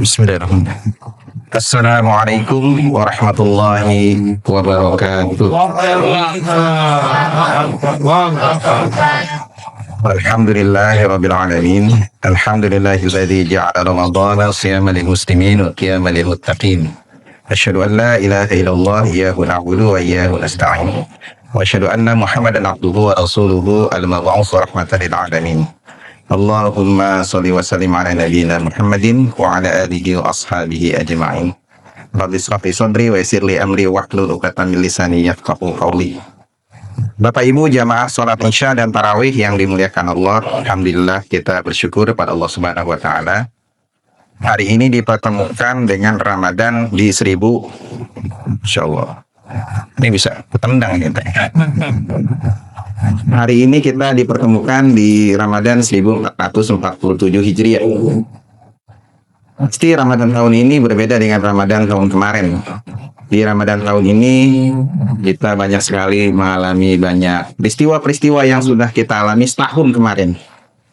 Bismillahirrahmanirrahim. Assalamualaikum warahmatullahi wabarakatuh. Alhamdulillahirabbil alamin. Alhamdulillahilladzi ja'ala ramadhana siyaman lil muslimin wa qiyaman lil muttaqin. Asyhadu an la ilaha illallah iyyahu na'budu wa iyyahu nasta'in. Wa asyhadu anna Muhammadan abduhu wa rasuluhu al-mab'uts rahmatan lil alamin. Allahumma sholli wa sallim ala nabiyyina Muhammadin wa ala alihi wa ashabihi ajma'in. Rabbi shrah li sadri wa yassir li amri wahlul 'uqdatam min lisani yafqahu qawli. Bapak Ibu jamaah salat Isya dan tarawih yang dimuliakan Allah, alhamdulillah kita bersyukur kepada Allah Subhanahu wa taala. Hari ini dipertemukan dengan Ramadan di 1000, insyaallah. Ini bisa ketendang kita. Hari ini kita dipertemukan di Ramadan 1447 Hijriah. Pasti Ramadan tahun ini berbeda dengan Ramadan tahun kemarin. Di Ramadan tahun ini kita banyak sekali mengalami banyak peristiwa-peristiwa yang sudah kita alami setahun kemarin.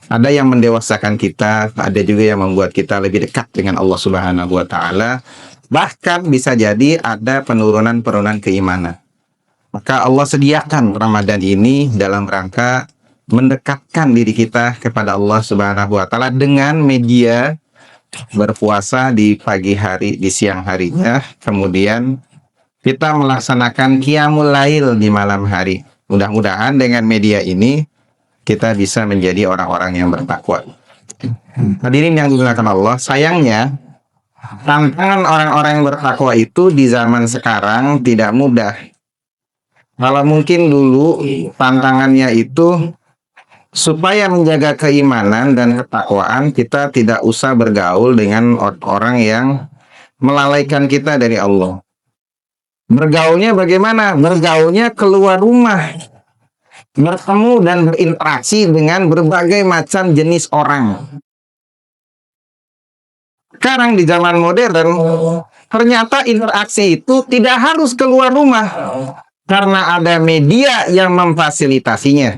Ada yang mendewasakan kita, ada juga yang membuat kita lebih dekat dengan Allah Subhanahu wa taala. Bahkan bisa jadi ada penurunan-penurunan keimanan. Maka Allah sediakan Ramadan ini dalam rangka mendekatkan diri kita kepada Allah Subhanahu wa taala dengan media berpuasa di pagi hari, di siang harinya, kemudian kita melaksanakan qiyamul lail di malam hari. Mudah-mudahan dengan media ini kita bisa menjadi orang-orang yang bertakwa. Hadirin yang dimuliakan Allah, sayangnya tantangan orang-orang yang bertakwa itu di zaman sekarang tidak mudah. Kalau mungkin dulu tantangannya itu supaya menjaga keimanan dan ketakwaan, kita tidak usah bergaul dengan orang yang melalaikan kita dari Allah. Bergaulnya bagaimana? Bergaulnya keluar rumah, bertemu dan berinteraksi dengan berbagai macam jenis orang. Sekarang di zaman modern, ternyata interaksi itu tidak harus keluar rumah. Karena ada media yang memfasilitasinya.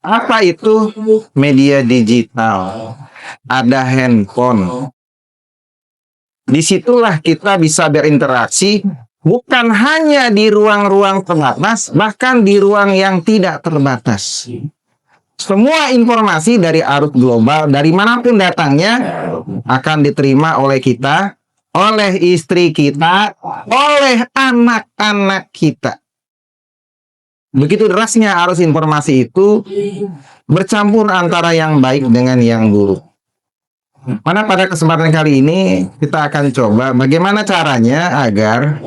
Apa itu? Media digital. Ada handphone. Disitulah kita bisa berinteraksi, bukan hanya di ruang-ruang terbatas, bahkan di ruang yang tidak terbatas. Semua informasi dari arus global, dari manapun datangnya, akan diterima oleh kita, oleh istri kita, oleh anak-anak kita. Begitu derasnya arus informasi itu bercampur antara yang baik dengan yang buruk. Mana pada kesempatan kali ini kita akan coba bagaimana caranya agar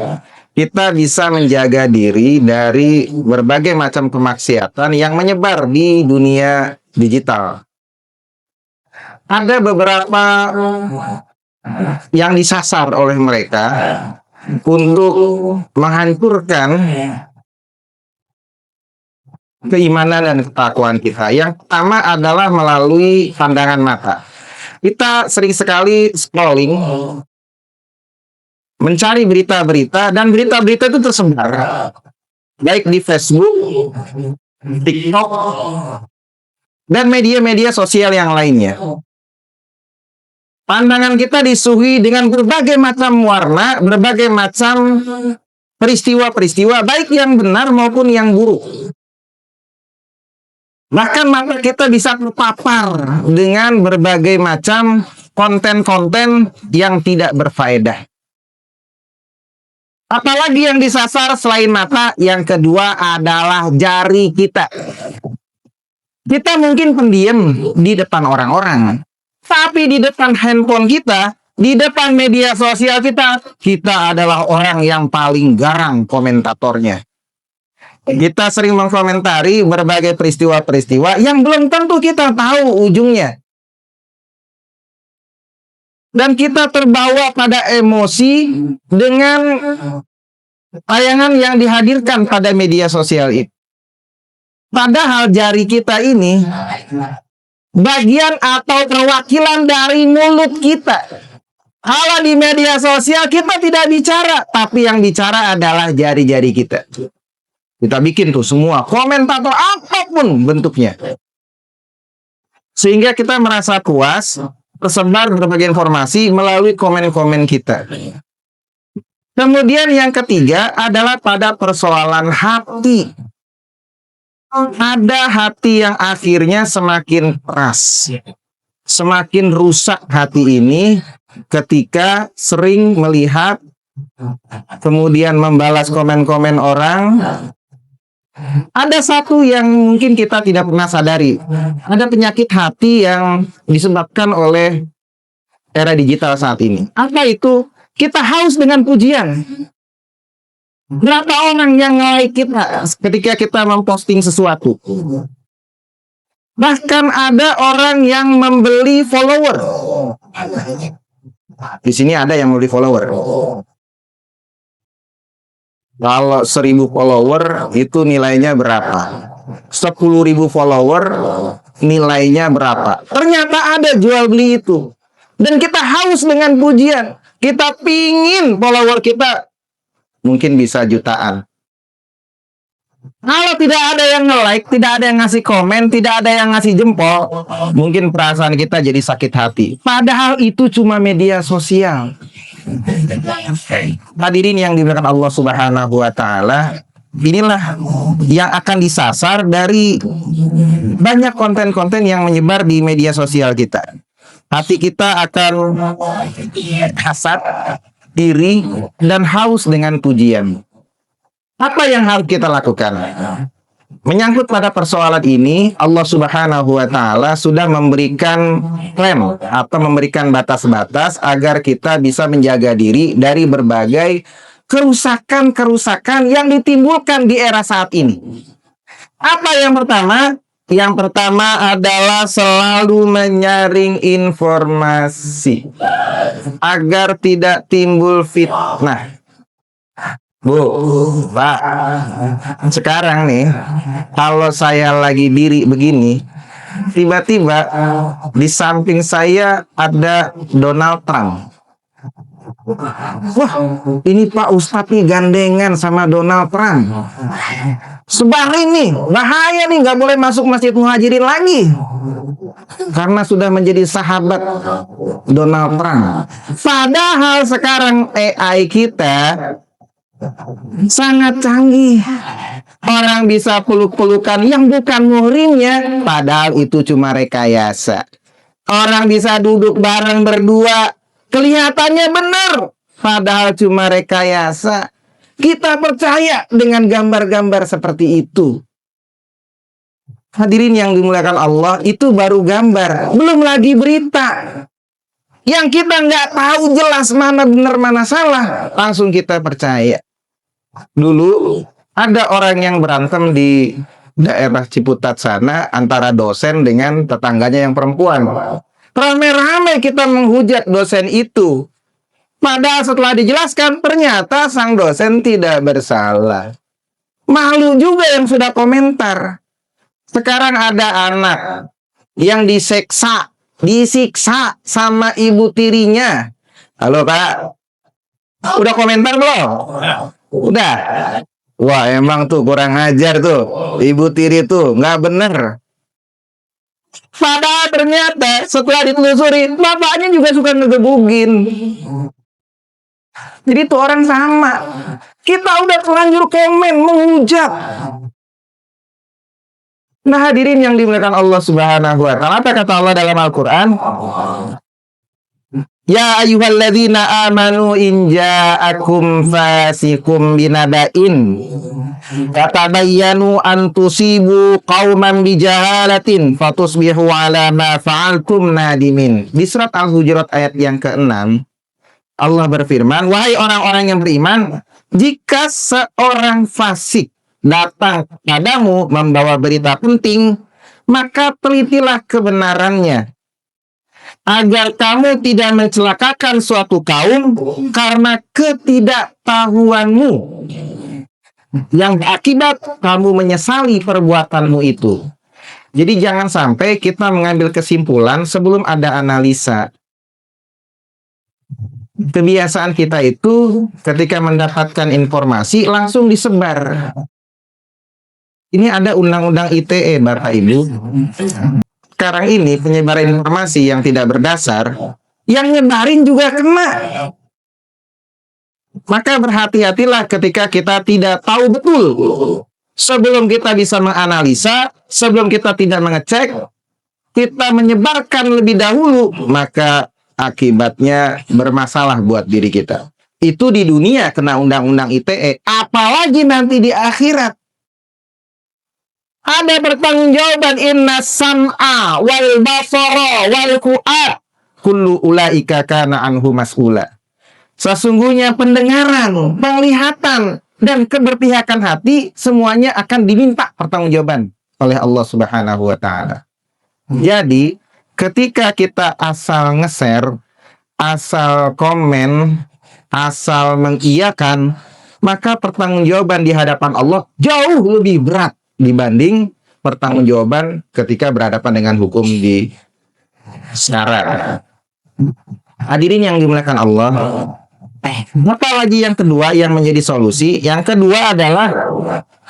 kita bisa menjaga diri dari berbagai macam kemaksiatan yang menyebar di dunia digital. Ada beberapa yang disasar oleh mereka untuk menghancurkan keimanan dan ketakwaan kita. Yang pertama adalah melalui pandangan mata. Kita sering sekali scrolling, mencari berita-berita, dan berita-berita itu tersebar baik di Facebook, TikTok, dan media-media sosial yang lainnya. Pandangan kita disuguhi dengan berbagai macam warna, berbagai macam peristiwa-peristiwa, baik yang benar maupun yang buruk. Bahkan mata kita bisa terpapar dengan berbagai macam konten-konten yang tidak berfaedah. Apalagi yang disasar selain mata, yang kedua adalah jari kita. Kita mungkin pendiam di depan orang-orang, tapi di depan handphone kita, di depan media sosial kita adalah orang yang paling garang komentatornya. Kita sering mengkomentari berbagai peristiwa-peristiwa yang belum tentu kita tahu ujungnya. Dan kita terbawa pada emosi dengan tayangan yang dihadirkan pada media sosial itu. Padahal jari kita ini bagian atau perwakilan dari mulut kita. Kalau di media sosial kita tidak bicara, tapi yang bicara adalah jari-jari kita. Kita bikin tuh semua komentator apapun bentuknya. Sehingga kita merasa puas tersebar berbagai informasi melalui komen-komen kita. Kemudian yang ketiga adalah pada persoalan hati. Ada hati yang akhirnya semakin keras, semakin rusak hati ini ketika sering melihat, kemudian membalas komen-komen orang. Ada satu yang mungkin kita tidak pernah sadari. Ada penyakit hati yang disebabkan oleh era digital saat ini. Apa itu? Kita haus dengan pujian. Berapa orang yang like kita ketika kita memposting sesuatu? Bahkan ada orang yang membeli follower. Di sini ada yang membeli follower. Kalau 1.000 follower itu nilainya berapa? 10.000 follower nilainya berapa? Ternyata ada jual beli itu. Dan kita haus dengan pujian. Kita pingin follower kita mungkin bisa jutaan. Kalau tidak ada yang nge-like, tidak ada yang ngasih komen, tidak ada yang ngasih jempol, mungkin perasaan kita jadi sakit hati. Padahal itu cuma media sosial. Hadirin yang dimuliakan Allah Subhanahu wa taala, inilah yang akan disasar dari banyak konten-konten yang menyebar di media sosial kita. Hati kita akan hasad, iri, dan haus dengan pujian. Apa yang harus kita lakukan? Menyangkut pada persoalan ini, Allah Subhanahu wa taala sudah memberikan klaim atau memberikan batas-batas agar kita bisa menjaga diri dari berbagai kerusakan-kerusakan yang ditimbulkan di era saat ini. Apa yang pertama? Yang pertama adalah selalu menyaring informasi agar tidak timbul fitnah. Bu, Pak, sekarang nih, kalau saya lagi diri begini, tiba-tiba di samping saya ada Donald Trump. Wah, ini Pak Ustadz nih gandengan sama Donald Trump. Sebarin nih, bahaya nih, nggak boleh masuk Masjid Muhajirin lagi. Karena sudah menjadi sahabat Donald Trump. Padahal sekarang AI kita sangat canggih. Orang bisa peluk-pelukan yang bukan muhrimnya, padahal itu cuma rekayasa. Orang bisa duduk bareng berdua, kelihatannya benar, padahal cuma rekayasa. Kita percaya dengan gambar-gambar seperti itu. Hadirin yang dimuliakan Allah, itu baru gambar, belum lagi berita. Yang kita nggak tahu jelas mana benar mana salah, langsung kita percaya. Dulu ada orang yang berantem di daerah Ciputat sana antara dosen dengan tetangganya yang perempuan. Rame-rame kita menghujat dosen itu. Padahal setelah dijelaskan ternyata sang dosen tidak bersalah. Malu juga yang sudah komentar. Sekarang ada anak yang disiksa sama ibu tirinya. Halo Kak, udah komentar belum? Udah. Wah emang tuh kurang ajar tuh, ibu tiri tuh nggak bener. Padahal ternyata setelah ditelusuri, bapaknya juga suka ngegebugin. Jadi tuh orang sama. Kita udah terlanjur komen, menghujat. Nah hadirin yang dimuliakan Allah Subhanahu wa taala, apa kata Allah dalam Al-Qur'an? Ya ayyuhalladzina amanu in ja'akum fasikum binaba'in fatabayyanu an tusibu qauman bijahalatin fatusbihu ala ma fa'altum nadimin. Di surat Al-Hujurat ayat yang ke-6, Allah berfirman, wahai orang-orang yang beriman, jika seorang fasik datang padamu membawa berita penting, maka telitilah kebenarannya, agar kamu tidak mencelakakan suatu kaum karena ketidaktahuanmu, yang berakibat kamu menyesali perbuatanmu itu. Jadi jangan sampai kita mengambil kesimpulan sebelum ada analisa. Kebiasaan kita itu ketika mendapatkan informasi langsung disebar. Ini ada undang-undang ITE Bapak Ibu. sekarang ini penyebaran informasi yang tidak berdasar, yang nyebarin juga kena. Maka berhati-hatilah ketika kita tidak tahu betul. Sebelum kita bisa menganalisa, sebelum kita tidak mengecek, kita menyebarkan lebih dahulu, maka akibatnya bermasalah buat diri kita. Itu di dunia kena undang-undang ITE, apalagi nanti di akhirat. Ada pertanggungjawaban, inna sam'a wal basara wal fu'ad kullu ulaika kana anhu mas'ula. Sesungguhnya pendengaran, penglihatan, dan keberpihakan hati semuanya akan diminta pertanggungjawaban oleh Allah Subhanahu wa taala. Jadi, ketika kita asal nge-share, asal komen, asal mengiyakan, maka pertanggungjawaban di hadapan Allah jauh lebih berat dibanding pertanggungjawaban ketika berhadapan dengan hukum di syara. Hadirin yang dimuliakan Allah, apa lagi yang kedua yang menjadi solusi? Yang kedua adalah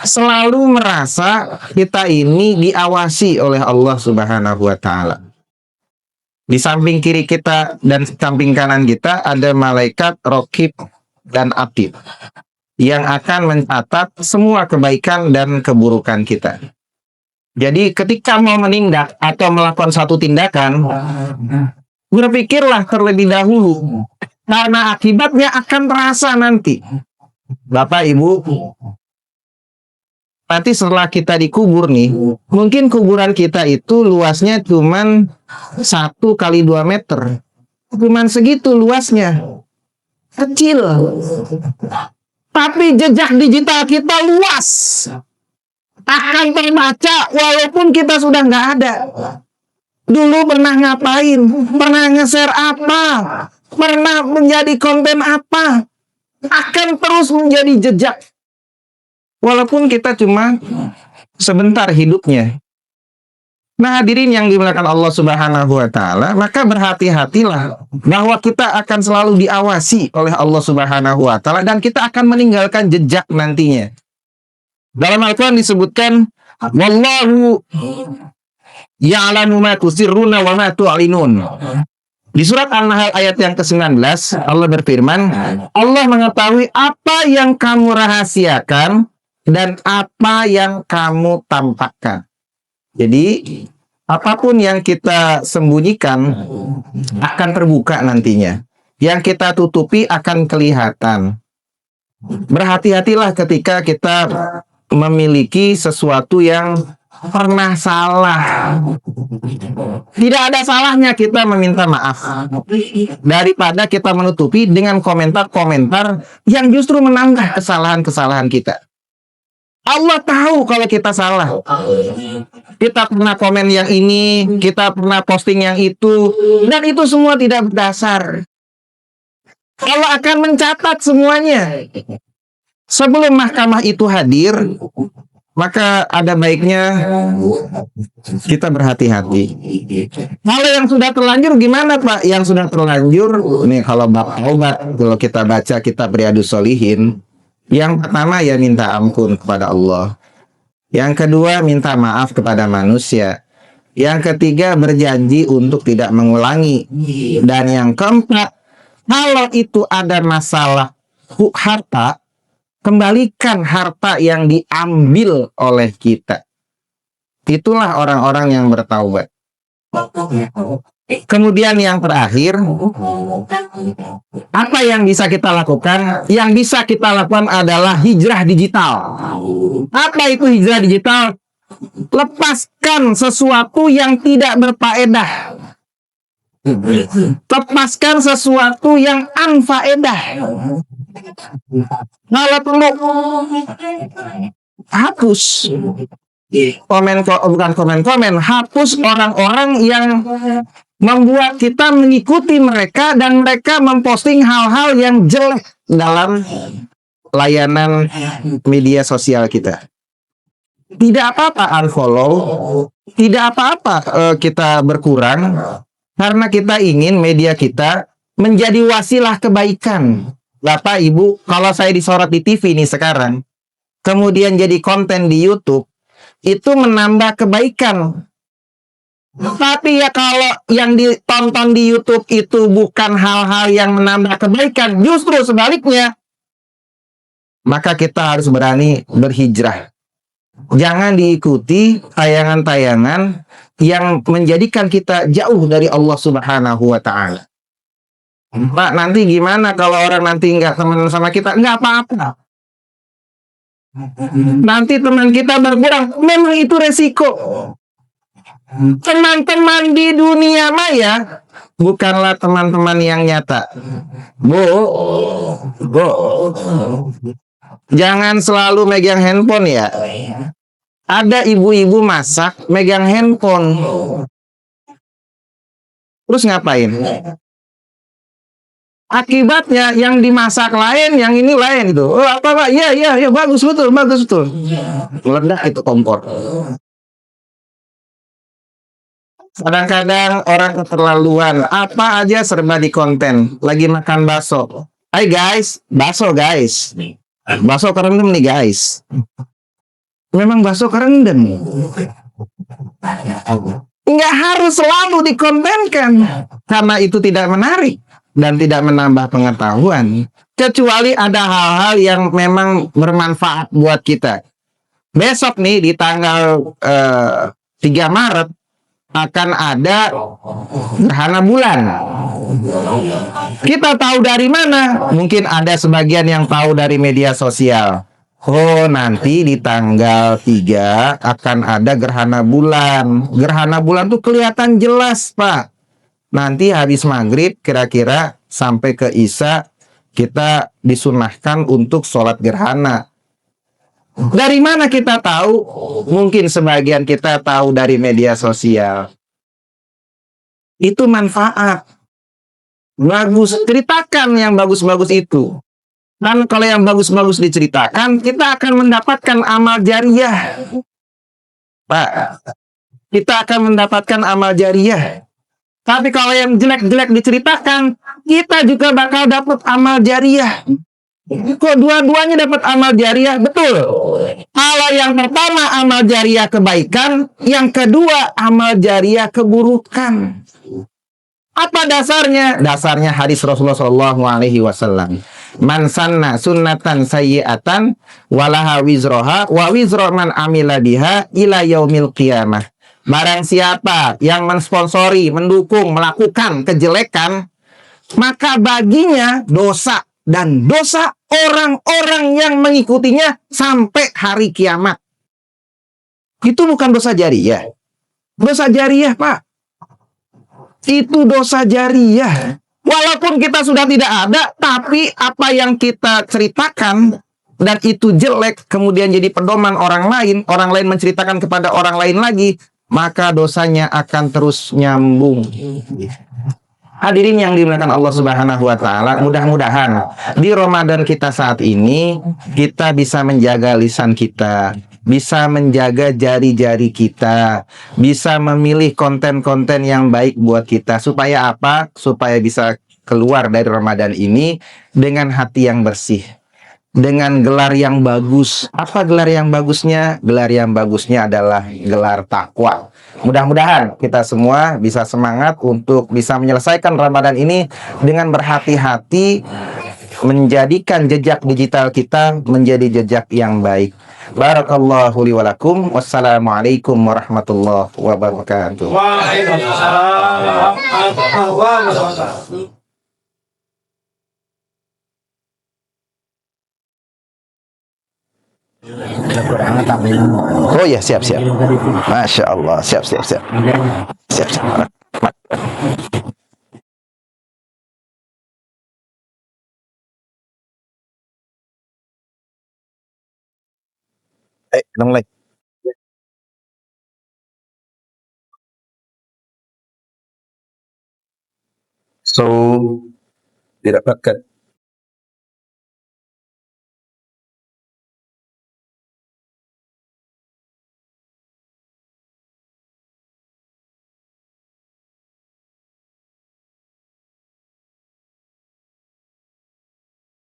selalu merasa kita ini diawasi oleh Allah Subhanahu wa taala. Di samping kiri kita dan samping kanan kita ada malaikat Raqib dan Atid yang akan mencatat semua kebaikan dan keburukan kita. Jadi ketika mau menindak atau melakukan satu tindakan, berpikirlah terlebih dahulu, karena akibatnya akan terasa nanti. Bapak, Ibu, nanti setelah kita dikubur nih, mungkin kuburan kita itu luasnya cuman 1 kali 2 meter. Cuman segitu luasnya. Kecil. Tapi jejak digital kita luas. Akan terbaca walaupun kita sudah nggak ada. Dulu pernah ngapain? Pernah nge-share apa? Pernah menjadi konten apa? Akan terus menjadi jejak. Walaupun kita cuma sebentar hidupnya. Nah, hadirin yang dimuliakan Allah Subhanahu wa taala, maka berhati-hatilah bahwa kita akan selalu diawasi oleh Allah Subhanahu wa taala dan kita akan meninggalkan jejak nantinya. Dalam Al-Qur'an disebutkan, wallahu ya'lamu ma tusirruna wa ma tu'linun. Di surat An-Nahl ayat yang ke-19, Allah berfirman, Allah mengetahui apa yang kamu rahasiakan dan apa yang kamu tampakkan. Jadi, apapun yang kita sembunyikan akan terbuka nantinya. Yang kita tutupi akan kelihatan. Berhati-hatilah ketika kita memiliki sesuatu yang pernah salah. Tidak ada salahnya kita meminta maaf daripada kita menutupi dengan komentar-komentar yang justru menambah kesalahan-kesalahan kita. Allah tahu kalau kita salah. Kita pernah komen yang ini, kita pernah posting yang itu, dan itu semua tidak berdasar. Allah akan mencatat semuanya. Sebelum mahkamah itu hadir, maka ada baiknya kita berhati-hati. Kalau yang sudah terlanjur gimana, Pak? Yang sudah terlanjur, nih kalau kalau kita baca kitab Riyadhus Shalihin, yang pertama ya minta ampun kepada Allah. Yang kedua minta maaf kepada manusia. Yang ketiga berjanji untuk tidak mengulangi. Dan yang keempat, kalau itu ada masalah harta, kembalikan harta yang diambil oleh kita. Itulah orang-orang yang bertaubat. Kemudian yang terakhir, apa yang bisa kita lakukan? Yang bisa kita lakukan adalah hijrah digital. Apa itu hijrah digital? Lepaskan sesuatu yang tidak berfaedah. Lepaskan sesuatu yang anfaedah. Kalau perlu hapus komen, hapus orang-orang yang membuat kita mengikuti mereka dan mereka memposting hal-hal yang jelek dalam layanan media sosial kita. Tidak apa-apa unfollow, tidak apa-apa kita berkurang, karena kita ingin media kita menjadi wasilah kebaikan. Bapak, Ibu, kalau saya disorot di TV nih sekarang, kemudian jadi konten di YouTube, itu menambah kebaikan. Tapi ya kalau yang ditonton di YouTube itu bukan hal-hal yang menambah kebaikan, justru sebaliknya, maka kita harus berani berhijrah. Jangan diikuti tayangan-tayangan yang menjadikan kita jauh dari Allah Subhanahu wa Ta'ala. Pak, nanti gimana kalau orang nanti nggak teman sama kita? Nggak apa-apa. Nanti teman kita berkurang. Memang itu resiko. Teman-teman di dunia maya bukanlah teman-teman yang nyata. Bu, jangan selalu megang handphone ya. Ada ibu-ibu masak megang handphone. Terus ngapain? Akibatnya yang dimasak lain, yang ini lain itu. Oh, apa Pak? Iya, bagus betul. Meledak itu kompor. Kadang-kadang orang keterlaluan, apa aja serba di konten. Lagi makan bakso. Hai guys, bakso guys. Bakso kerendam nih guys. Memang bakso kerendam. Nggak harus selalu dikontenkan. Karena itu tidak menarik dan tidak menambah pengetahuan. Kecuali ada hal-hal yang memang bermanfaat buat kita. Besok nih di tanggal 3 Maret akan ada gerhana bulan. Kita tahu dari mana? Mungkin ada sebagian yang tahu dari media sosial. Oh, nanti di tanggal 3 akan ada gerhana bulan. Gerhana bulan tuh kelihatan jelas, Pak. Nanti habis maghrib kira-kira sampai ke Isya kita disunahkan untuk sholat gerhana. Dari mana kita tahu? Mungkin sebagian kita tahu dari media sosial. Itu manfaat. Bagus, ceritakan yang bagus-bagus itu. Dan kalau yang bagus-bagus diceritakan, kita akan mendapatkan amal jariah. Pak, kita akan mendapatkan amal jariah. Tapi kalau yang jelek-jelek diceritakan, kita juga bakal dapat amal jariah. Kok dua-duanya dapat amal jariah? Betul. Kalau yang pertama amal jariah kebaikan, yang kedua amal jariah keburukan. Apa dasarnya? Dasarnya hadis Rasulullah SAW. Man sanna sunnatan sayyi'atan walaha wizroha wa wizro man amila biha ila yaumil qiyamah. Barang siapa yang mensponsori, mendukung, melakukan kejelekan, maka baginya dosa dan dosa orang-orang yang mengikutinya sampai hari kiamat. Itu bukan dosa jariah. Dosa jariah, Pak. Itu dosa jariah. Walaupun kita sudah tidak ada, tapi apa yang kita ceritakan dan itu jelek, kemudian jadi pedoman orang lain menceritakan kepada orang lain lagi, maka dosanya akan terus nyambung. Hadirin yang dimuliakan Allah Subhanahu wa Ta'ala, mudah-mudahan di Ramadan kita saat ini kita bisa menjaga lisan kita, bisa menjaga jari-jari kita, bisa memilih konten-konten yang baik buat kita. Supaya apa? Supaya bisa keluar dari Ramadan ini dengan hati yang bersih, dengan gelar yang bagus. Apa gelar yang bagusnya? Gelar yang bagusnya adalah gelar takwa. Mudah-mudahan kita semua bisa semangat untuk bisa menyelesaikan Ramadan ini dengan berhati-hati, menjadikan jejak digital kita menjadi jejak yang baik. Barakallahu li wa lakum. Wassalamualaikum warahmatullahi wabarakatuh. Waalaikumsalam warahmatullahi wabarakatuh. Oh ya, siap. Masya Allah, siap. Long lagi. So, didapatkan